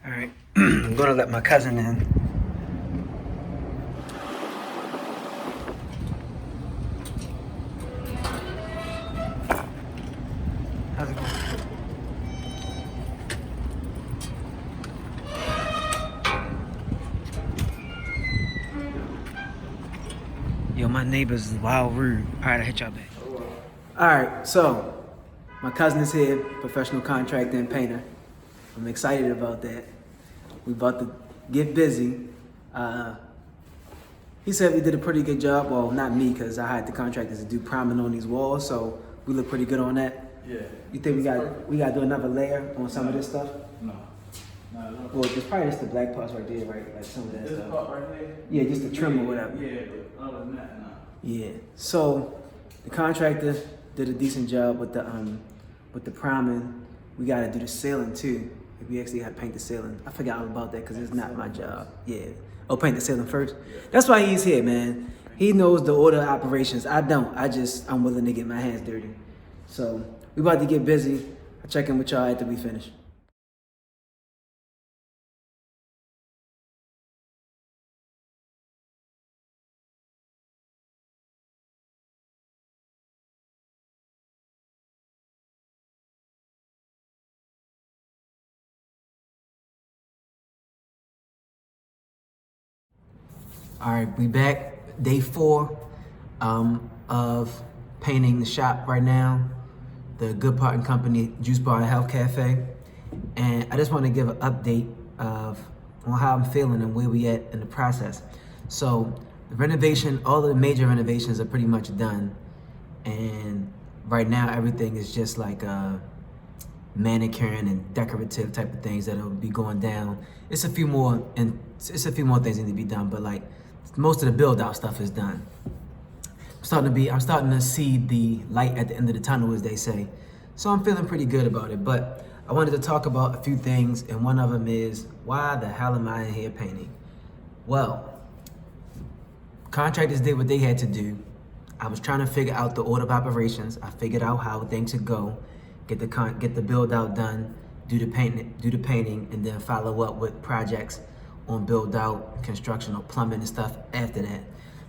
All right, I'm gonna let my cousin in. How's it going? Yo, my neighbors is wild rude. All right, I hit y'all back. All right, so my cousin is here, professional contractor and painter. I'm excited about that. We about to get busy. He said we did a pretty good job. Well, not me, because I hired the contractors to do priming on these walls, so we look pretty good on that. Yeah. You think we got to do another layer on some of this stuff? No. No. Well, there's probably just the black parts right there, right? Like some of that This stuff. part right here? Yeah, just the trim or whatever. Yeah, but other than that, no. Yeah. So the contractor did a decent job with the priming. We got to do the ceiling too. We actually got to paint the ceiling. I forgot all about that because it's not my job. Yeah. Oh, paint the ceiling first. That's why he's here, man. He knows the order of operations. I don't. I'm willing to get my hands dirty. So we about to get busy. I'll check in with y'all after we finish. All right, we back. Day 4 of painting the shop right now. The Good Part and Company Juice Bar and Health Cafe. And I just want to give an update on how I'm feeling and where we at in the process. So the renovation, all of the major renovations are pretty much done. And right now everything is just like manicuring and decorative type of things that'll be going down. It's a few more things that need to be done, but like most of the build out stuff is done. I'm starting to see the light at the end of the tunnel, as they say. So I'm feeling pretty good about it. But I wanted to talk about a few things, and one of them is, why the hell am I in here painting? Well, contractors did what they had to do. I was trying to figure out the order of operations. I figured out how things should go, get the build out done, do the painting, and then follow up with projects on build out, construction, or plumbing and stuff after that.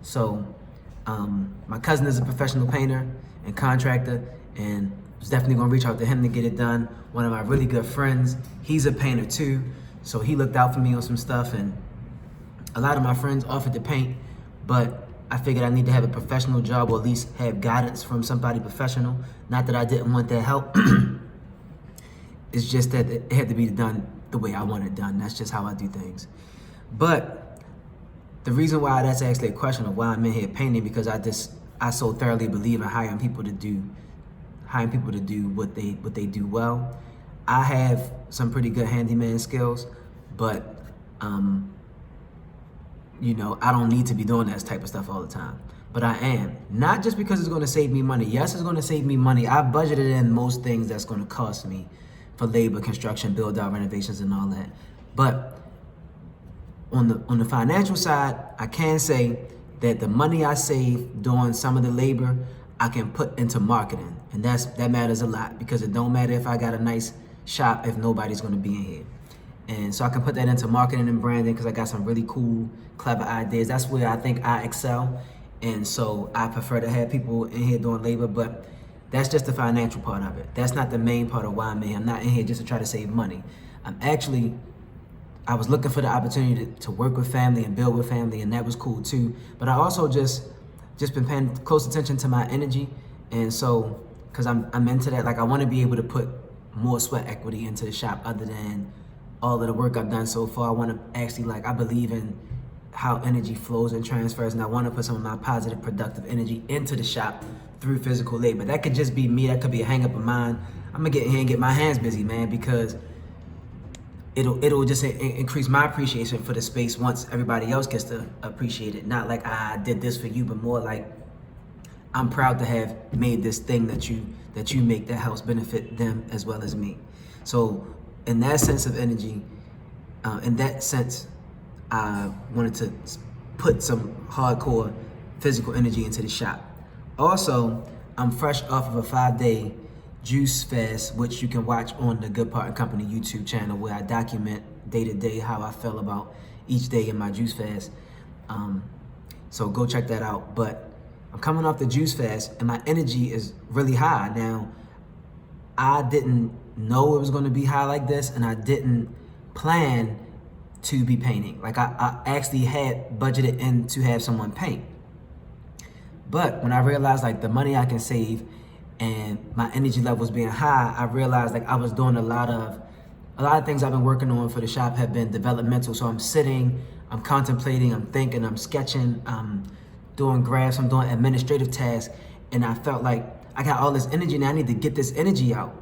So my cousin is a professional painter and contractor, and I was definitely gonna reach out to him to get it done. One of my really good friends, he's a painter too, so he looked out for me on some stuff, and a lot of my friends offered to paint, but I figured I need to have a professional job, or at least have guidance from somebody professional. Not that I didn't want that help. It's just that it had to be done the way I want it done. That's just how I do things. But the reason why that's actually a question of why I'm in here painting, because I so thoroughly believe in hiring people to do what they do well. I have some pretty good handyman skills, but you know, I don't need to be doing that type of stuff all the time. But I am. Not just because it's gonna save me money. Yes, it's gonna save me money. I budgeted in most things that's gonna cost me for labor, construction, build out, renovations, and all that. But on the financial side, I can say that the money I save doing some of the labor, I can put into marketing. And that matters a lot, because it don't matter if I got a nice shop if nobody's gonna be in here. And so I can put that into marketing and branding, because I got some really cool, clever ideas. That's where I think I excel. And so I prefer to have people in here doing labor, but that's just the financial part of it. That's not the main part of why I'm in here. I'm not in here just to try to save money. I was looking for the opportunity to work with family and build with family, and that was cool too. But I also just been paying close attention to my energy. And so, because I'm into that, like I want to be able to put more sweat equity into the shop other than all of the work I've done so far. I want to actually, like, I believe in how energy flows and transfers, and I want to put some of my positive, productive energy into the shop through physical labor. That could just be me. That could be a hang up of mine. I'm gonna get in here and get my hands busy, man, because it'll just increase my appreciation for the space once everybody else gets to appreciate it. Not like I did this for you, but more like I'm proud to have made this thing that you make that helps benefit them as well as me. So in that sense of energy, in that sense, I wanted to put some hardcore physical energy into the shop. Also, I'm fresh off of a 5-day juice fast, which you can watch on the Good Part and Company YouTube channel, where I document day to day, how I feel about each day in my juice fast. So go check that out. But I'm coming off the juice fast and my energy is really high. Now, I didn't know it was gonna be high like this, and I didn't plan to be painting. Like I actually had budgeted in to have someone paint. But when I realized like the money I can save and my energy levels being high, I realized like I was doing a lot of things I've been working on for the shop have been developmental. So I'm sitting, I'm contemplating, I'm thinking, I'm sketching, I'm doing graphs, I'm doing administrative tasks, and I felt like I got all this energy and I need to get this energy out.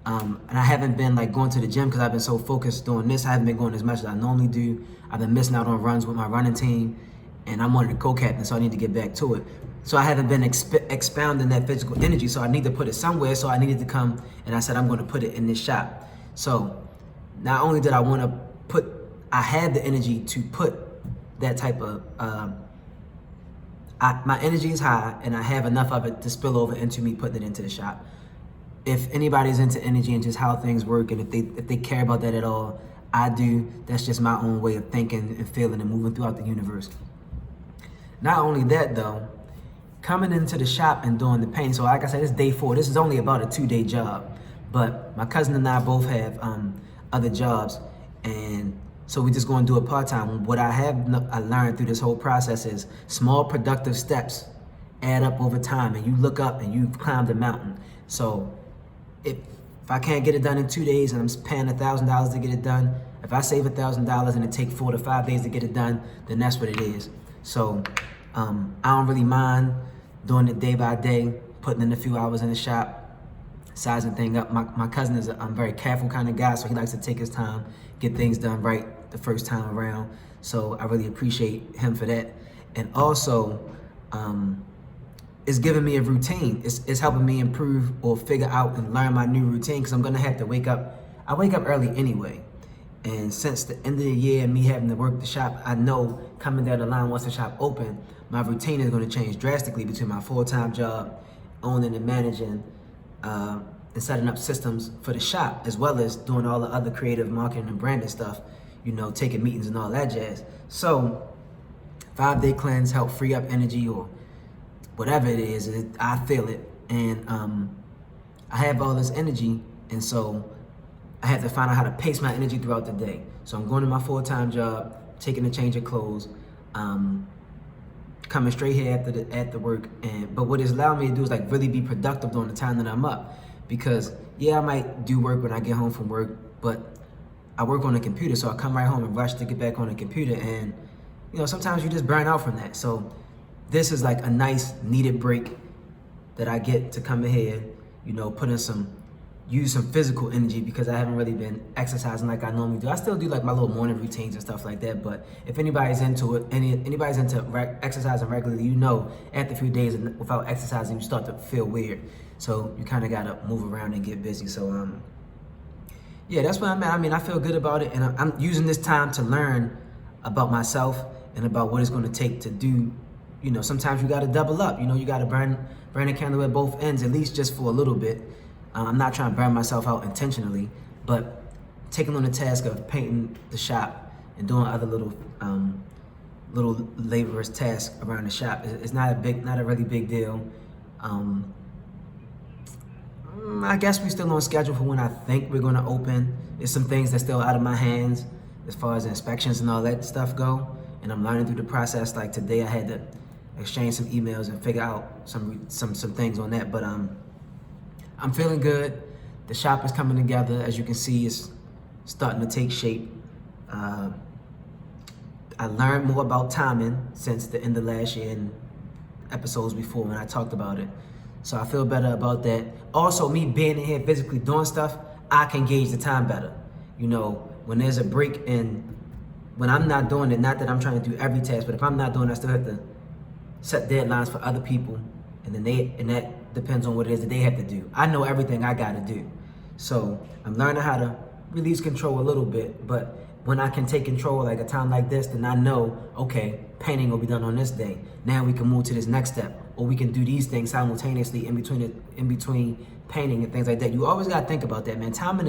And I haven't been like going to the gym because I've been so focused doing this. I haven't been going as much as I normally do. I've been missing out on runs with my running team, and I'm one of the co-captains, so I need to get back to it. So I haven't been expounding that physical energy, so I need to put it somewhere. So I needed to come, and I said I'm going to put it in this shop. So not only did I want to I had the energy to put that type of, my energy is high, and I have enough of it to spill over into me putting it into the shop. If anybody's into energy and just how things work, and if they care about that at all, I do. That's just my own way of thinking and feeling and moving throughout the universe. Not only that though, coming into the shop and doing the painting. So like I said, it's day 4. This is only about a 2-day job, but my cousin and I both have other jobs, and so we just going to do it part-time. What I learned through this whole process is small productive steps add up over time, and you look up and you've climbed a mountain. So if I can't get it done in 2 days and I'm paying $1,000 to get it done, if I save $1,000 and it takes 4 to 5 days to get it done, then that's what it is. So I don't really mind doing it day by day, putting in a few hours in the shop, sizing things up. My cousin is a very careful kind of guy, so he likes to take his time, get things done right the first time around. So I really appreciate him for that. And also, it's giving me a routine. It's helping me improve or figure out and learn my new routine, because I'm gonna have to wake up. I wake up early anyway. And since the end of the year and me having to work the shop, I know coming down the line once the shop open, my routine is going to change drastically between my full-time job, owning and managing, and setting up systems for the shop, as well as doing all the other creative marketing and branding stuff, taking meetings and all that jazz. So 5-day cleanse help free up energy or whatever it is. I feel it. And I have all this energy, and so I had to find out how to pace my energy throughout the day. So I'm going to my full-time job, taking a change of clothes, coming straight here after work. But what it's allowed me to do is like really be productive during the time that I'm up. Because yeah, I might do work when I get home from work, but I work on a computer, so I come right home and rush to get back on the computer, and sometimes you just burn out from that. So this is like a nice needed break that I get to come in here, put in use some physical energy, because I haven't really been exercising like I normally do. I still do like my little morning routines and stuff like that, but if anybody's into it, anybody's into exercising regularly, after a few days without exercising, you start to feel weird. So you kind of got to move around and get busy. So yeah, that's where I'm at. I mean, I feel good about it, and I'm using this time to learn about myself and about what it's going to take to do. Sometimes you got to double up. You got to burn a candle at both ends, at least just for a little bit. I'm not trying to burn myself out intentionally, but taking on the task of painting the shop and doing other little laborious tasks around the shop is not a really big deal. I guess we're still on schedule for when I think we're gonna open. There's some things that's still out of my hands as far as inspections and all that stuff go, and I'm learning through the process. Like today, I had to exchange some emails and figure out some things on that, but I'm feeling good. The shop is coming together. As you can see, it's starting to take shape. I learned more about timing since the end of last year and episodes before when I talked about it. So I feel better about that. Also, me being in here physically doing stuff, I can gauge the time better. When there's a break in, when I'm not doing it, not that I'm trying to do every task, but if I'm not doing it, I still have to set deadlines for other people, and that depends on what it is that they have to do. I know everything I gotta do. So I'm learning how to release control a little bit, but when I can take control like a time like this, then I know, okay, painting will be done on this day. Now we can move to this next step, or we can do these things simultaneously in between painting and things like that. You always gotta think about that, man. Timing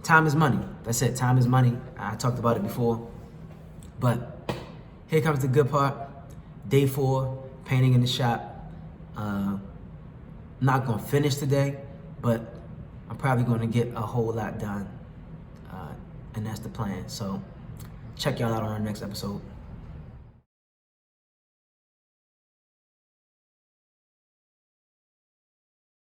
time is money. That's it. Time is money. I talked about it before. But here comes the good part. Day 4, painting in the shop. Not gonna finish today, but I'm probably gonna get a whole lot done. And that's the plan. So check y'all out on our next episode.